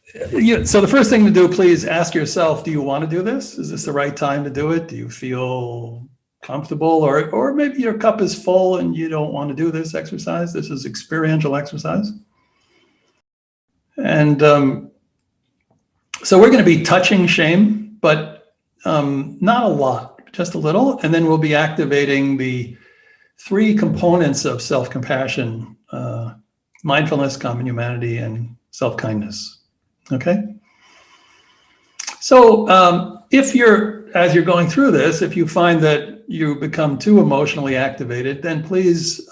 So the first thing to do, please ask yourself, do you want to do this? Is this the right time to do it? Do you feel comfortable, or maybe your cup is full and you don't want to do this exercise? This is experiential exercise. And so we're going to be touching shame, but not a lot, just a little. And then we'll be activating the 3 components of self-compassion: mindfulness, common humanity, and self-kindness. Okay. So as you're going through this, if you find that you become too emotionally activated, then please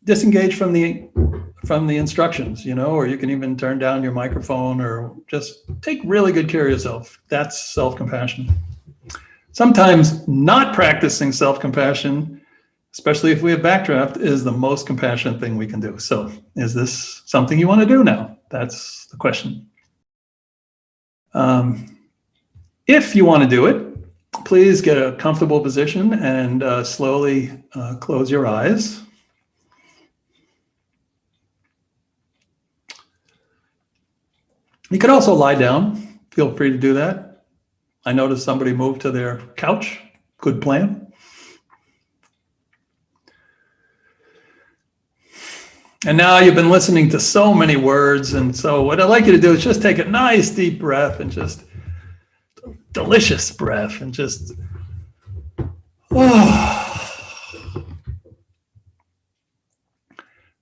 disengage from the instructions, or you can even turn down your microphone, or just take really good care of yourself. That's self-compassion. Sometimes not practicing self-compassion, especially if we have backdraft, is the most compassionate thing we can do. So is this something you want to do now? That's the question. If you want to do it, please get a comfortable position and slowly close your eyes. You could also lie down. Feel free to do that. I noticed somebody moved to their couch. Good plan. And now you've been listening to so many words, and so what I'd like you to do is just take a nice deep breath, and just delicious breath, and just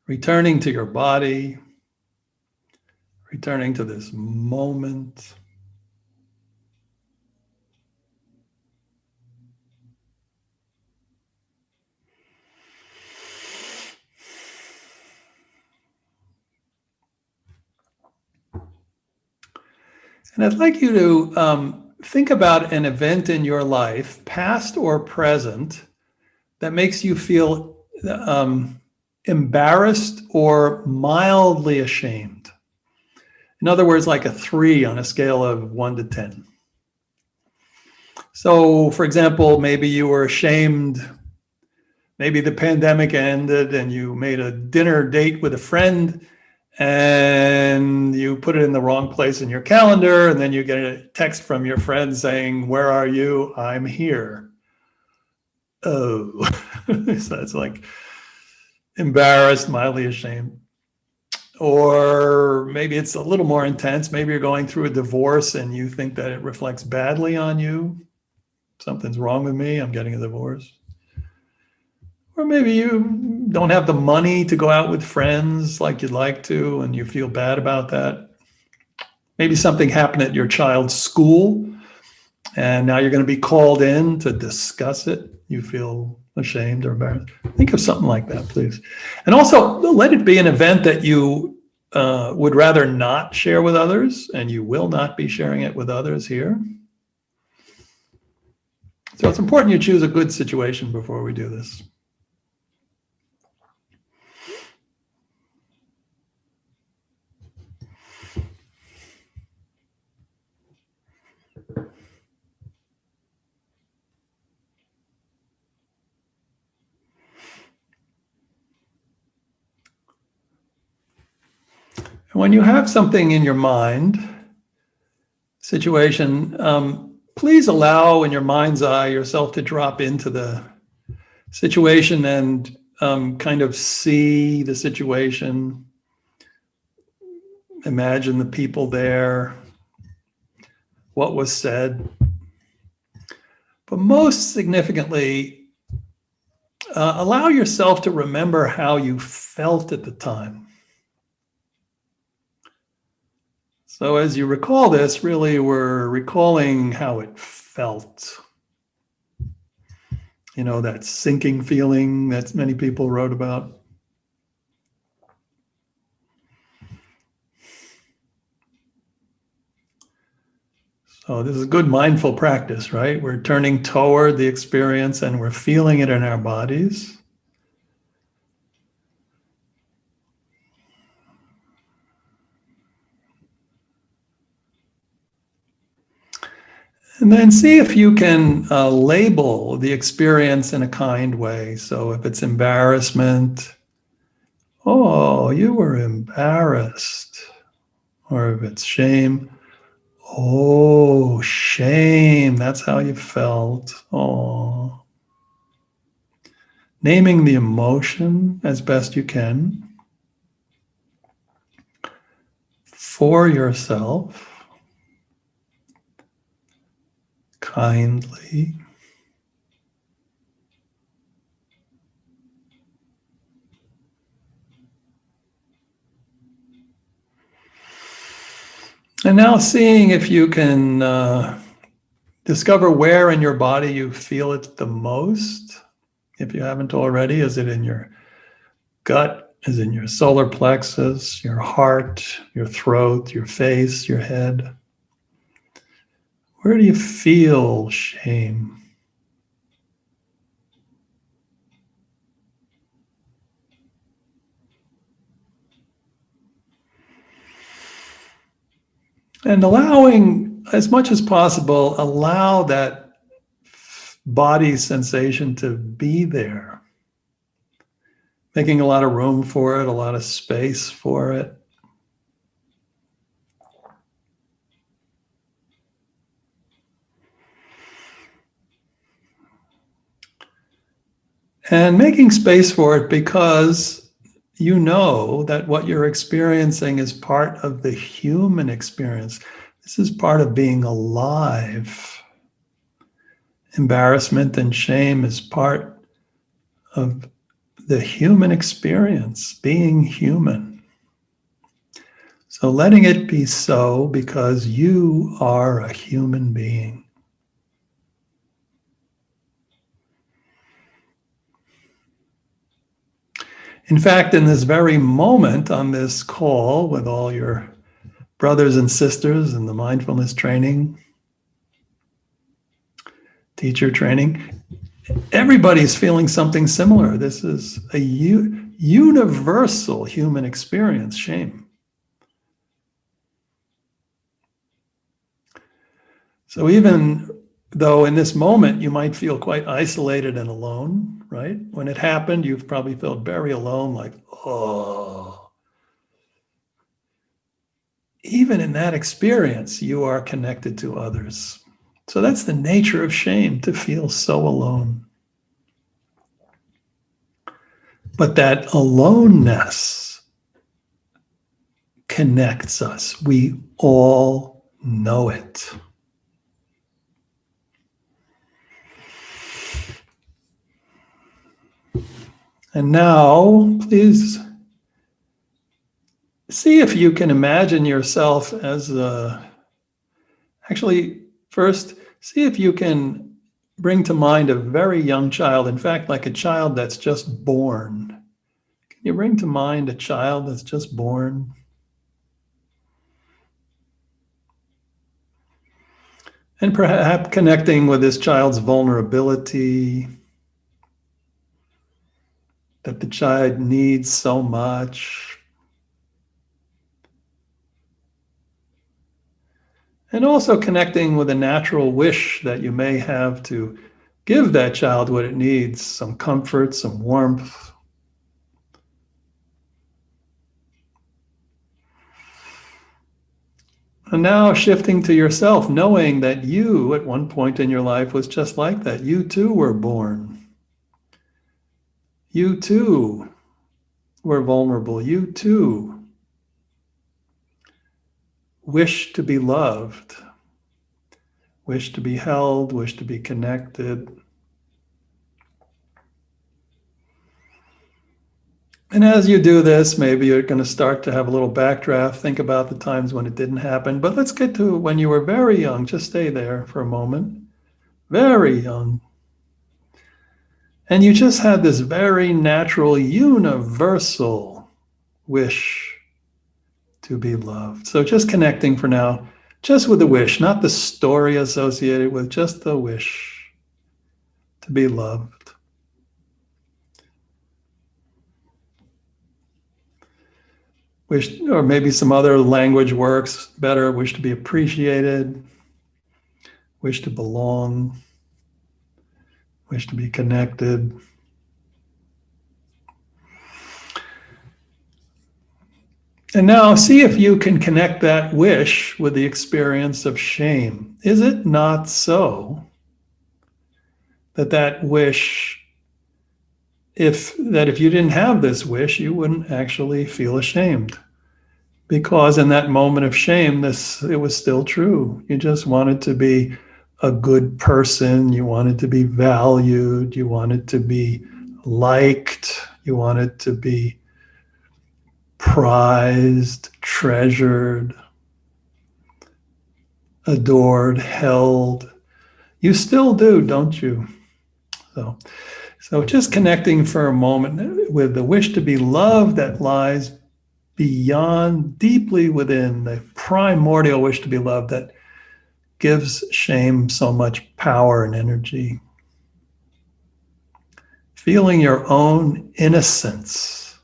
returning to your body, returning to this moment. And I'd like you to think about an event in your life, past or present, that makes you feel embarrassed or mildly ashamed. In other words, like a 3 on a scale of 1 to 10. So, for example, maybe you were ashamed. Maybe the pandemic ended and you made a dinner date with a friend, and you put it in the wrong place in your calendar, and then you get a text from your friend saying, "Where are you? I'm here." Oh, so it's like embarrassed, mildly ashamed. Or maybe it's a little more intense. Maybe you're going through a divorce and you think that it reflects badly on you. Something's wrong with me. I'm getting a divorce. Or maybe you don't have the money to go out with friends like you'd like to, and you feel bad about that. Maybe something happened at your child's school, and now you're going to be called in to discuss it. You feel ashamed or embarrassed. Think of something like that, please. And also, let it be an event that you would rather not share with others, and you will not be sharing it with others here. So it's important you choose a good situation before we do this. When you have something in your mind, situation, please allow in your mind's eye yourself to drop into the situation and kind of see the situation. Imagine the people there, what was said. But most significantly, allow yourself to remember how you felt at the time. So as you recall this, really we're recalling how it felt. That sinking feeling that many people wrote about. So this is good mindful practice, right? We're turning toward the experience and we're feeling it in our bodies. And then see if you can label the experience in a kind way. So if it's embarrassment, oh, you were embarrassed. Or if it's shame, oh, shame, that's how you felt. Oh. Naming the emotion as best you can for yourself, kindly. And now seeing if you can discover where in your body you feel it the most. If you haven't already, is it in your gut? Is it in your solar plexus, your heart, your throat, your face, your head? Where do you feel shame? And allowing, as much as possible, allow that body sensation to be there, making a lot of room for it, a lot of space for it. And making space for it because you know that what you're experiencing is part of the human experience. This is part of being alive. Embarrassment and shame is part of the human experience, being human. So letting it be so because you are a human being. In fact, in this very moment on this call with all your brothers and sisters in the mindfulness training, teacher training, everybody's feeling something similar. This is a universal human experience, shame. So even though in this moment you might feel quite isolated and alone, right? When it happened, you've probably felt very alone, like, oh. Even in that experience, you are connected to others. So that's the nature of shame, to feel so alone. But that aloneness connects us. We all know it. And now, please see if you can imagine yourself as actually, first, see if you can bring to mind a very young child, in fact, like a child that's just born. Can you bring to mind a child that's just born? And perhaps connecting with this child's vulnerability, that the child needs so much. And also connecting with a natural wish that you may have to give that child what it needs, some comfort, some warmth. And now shifting to yourself, knowing that you at one point in your life was just like that. You too were born. You too were vulnerable. You too wish to be loved, wish to be held, wish to be connected. And as you do this, maybe you're going to start to have a little backdraft, think about the times when it didn't happen. But let's get to when you were very young. Just stay there for a moment. Very young. And you just had this very natural, universal wish to be loved. So just connecting for now, just with the wish, not the story associated with, just the wish to be loved. Wish, or maybe some other language works better, wish to be appreciated, wish to belong, wish to be connected. And now see if you can connect that wish with the experience of shame. Is it not so that that wish, if you didn't have this wish, you wouldn't actually feel ashamed? Because in that moment of shame, it was still true. You just wanted to be a good person. You wanted to be valued. You wanted to be liked. You wanted to be prized, treasured, adored, held. You still do, don't you? So just connecting for a moment with the wish to be loved that lies beyond, deeply within the primordial wish to be loved that gives shame so much power and energy. Feeling your own innocence,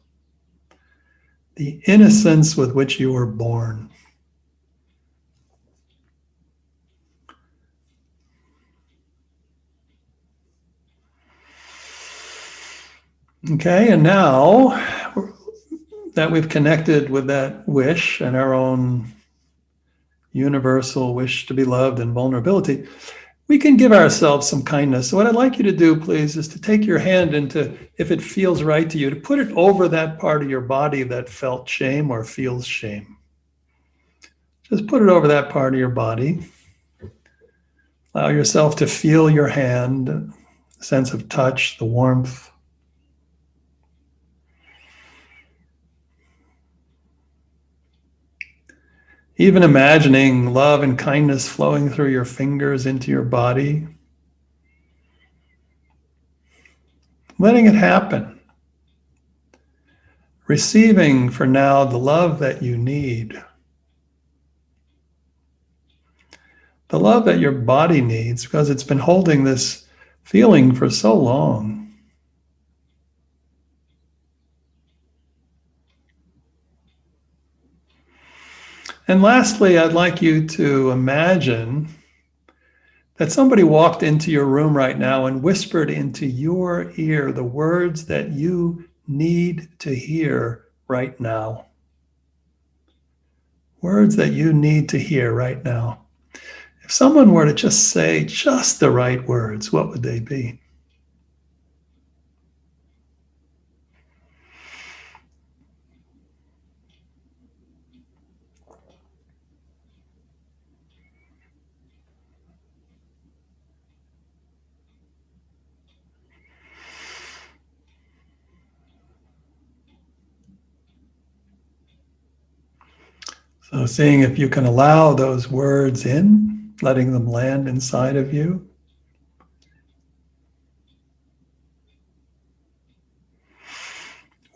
the innocence with which you were born. Okay, and now that we've connected with that wish and our own universal wish to be loved and vulnerability, we can give ourselves some kindness. So what I'd like you to do, please, is to take your hand into, if it feels right to you, to put it over that part of your body that felt shame or feels shame. Just put it over that part of your body. Allow yourself to feel your hand, the sense of touch, the warmth. Even imagining love and kindness flowing through your fingers into your body. Letting it happen. Receiving for now the love that you need. The love that your body needs because it's been holding this feeling for so long. And lastly, I'd like you to imagine that somebody walked into your room right now and whispered into your ear the words that you need to hear right now. Words that you need to hear right now. If someone were to just say just the right words, what would they be? So seeing if you can allow those words in, letting them land inside of you.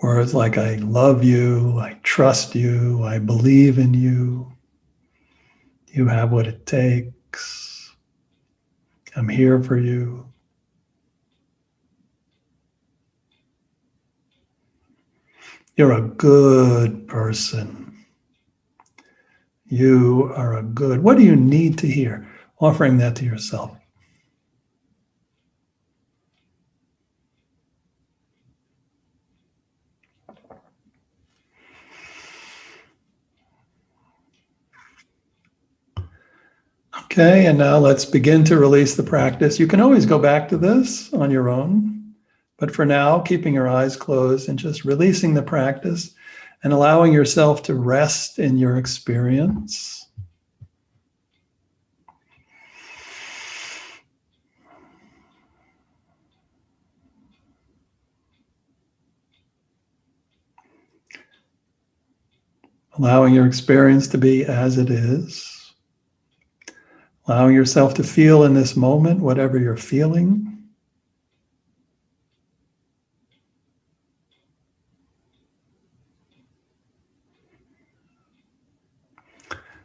Words like I love you, I trust you, I believe in you, you have what it takes, I'm here for you. You're a good person. You are a good. What do you need to hear? Offering that to yourself. Okay, and now let's begin to release the practice. You can always go back to this on your own, but for now, keeping your eyes closed and just releasing the practice and allowing yourself to rest in your experience. Allowing your experience to be as it is. Allowing yourself to feel in this moment whatever you're feeling.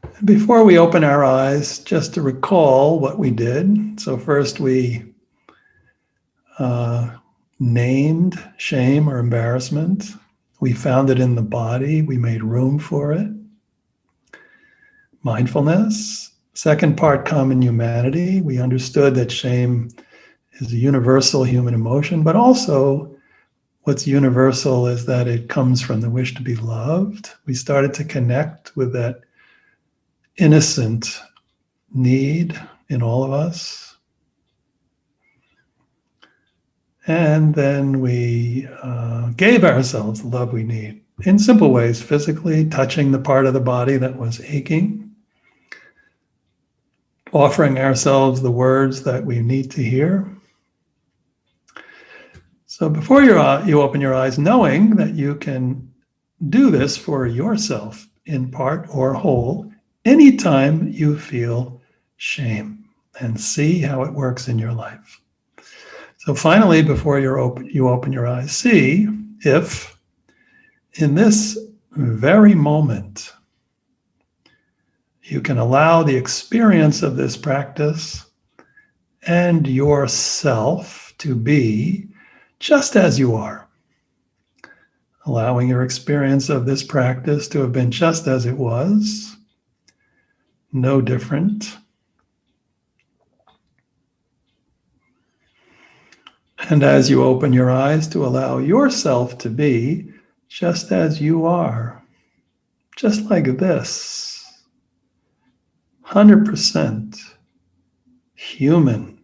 And before we open our eyes, just to recall what we did. So first we named shame or embarrassment. We found it in the body. We made room for it. Mindfulness. Second part, common humanity. We understood that shame is a universal human emotion, but also what's universal is that it comes from the wish to be loved. We started to connect with that innocent need in all of us. And then we gave ourselves the love we need in simple ways, physically touching the part of the body that was aching, offering ourselves the words that we need to hear. So before you open your eyes, knowing that you can do this for yourself in part or whole, anytime you feel shame, and see how it works in your life. So finally, before you open your eyes, see if in this very moment you can allow the experience of this practice and yourself to be just as you are. Allowing your experience of this practice to have been just as it was, no different. And as you open your eyes, to allow yourself to be just as you are, just like this, 100% human.